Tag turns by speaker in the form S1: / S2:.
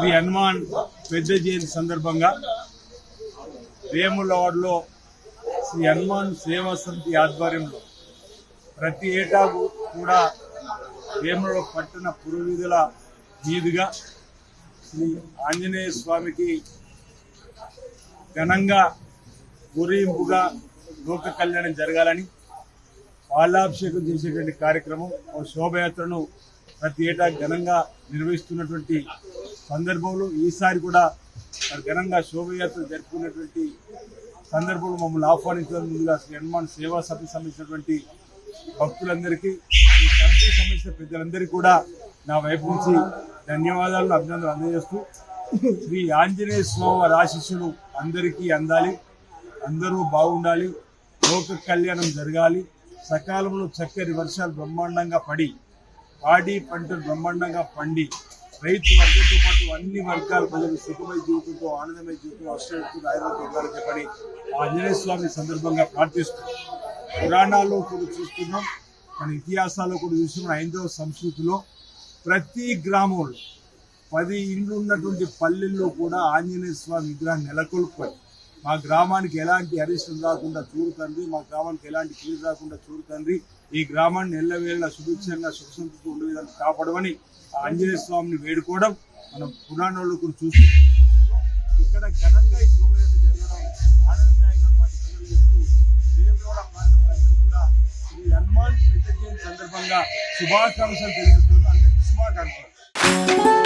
S1: శ్రీ హనుమాన్ పెద్ద జయంతి సందర్భంగా వేములవాడలో శ్రీ హనుమాన్ సేవా సమితి ఆధ్వర్యంలో ప్రతి ఏటా కూడా వేములవాడ పట్టణ పురవీధుల మీదుగా శ్రీ ఆంజనేయ స్వామికి ఘనంగా ఊరేగింపుగా లోక కళ్యాణం జరగాలని పాలాభిషేకం చేసేటువంటి కార్యక్రమం ఓ శోభయాత్రను ప్రతి ఏటా ఘనంగా నిర్వహిస్తున్నటువంటి సందర్భంలో ఈసారి కూడా ఘనంగా శోభయాత్ర జరుపుకున్నటువంటి సందర్భంలో మమ్మల్ని ఆహ్వానించడం ముందుగా శ్రీ హనుమాన్ సేవా సభకు సంబంధించినటువంటి భక్తులందరికీ ఈ సమితికి సంబంధించిన పెద్దలందరికీ కూడా నా వైపు నుంచి ధన్యవాదాలను అభినందనలు అందజేస్తూ శ్రీ ఆంజనేయ స్వామి వారి ఆశీస్సులు అందరికీ అందాలి, అందరూ బాగుండాలి, లోక కళ్యాణం జరగాలి, సకాలంలో చక్కని వర్షాలు బ్రహ్మాండంగా పడి పాడి పంటలు బ్రహ్మాండంగా పండి రైతు వర్గంతో పాటు అన్ని వర్గాల ప్రజలు సుఖమయ జీవితంతో ఆనందమయ జీవితంతో అష్టంతో ఆయుర్వేద ఉండాలని చెప్పని ఆంజనేయ స్వామి సందర్భంగా ప్రార్థిస్తూ పురాణాల్లో కూడా చూస్తున్నాం, మన ఇతిహాసాల్లో కూడా చూస్తున్నాం. హైందవ సంస్కృతిలో ప్రతి గ్రామంలో 10 ఇండ్లు ఉన్నటువంటి పల్లెల్లో కూడా ఆంజనేయ స్వామి విగ్రహం నెలకొల్పుకొని మా గ్రామానికి ఎలాంటి అరిష్టం రాకుండా చూడు తండ్రి, మా గ్రామానికి ఎలాంటి కీడు రాకుండా చూడు తండ్రి, ఈ గ్రామాన్ని ఎల్లవేళ సుభిక్షంగా సుఖసంతతో ఉండే విధంగా కాపాడమని ఆంజనేయ స్వామిని వేడుకోవడం మనం పురాణాల్లో కూడా చూస్తున్నాం. ఇక్కడ ఘనంగా ఈ శోభయాత్ర జరగడం ఆనందదాయకంగా వాటి ప్రజలు చెప్తూ వేములవాడ ప్రాంత ప్రజలు కూడా శ్రీ హనుమాన్ పెద్ద జయంతి సందర్భంగా శుభాకాంక్షలు తెలియజేస్తున్నారు. అందరికీ శుభాకాంక్షలు.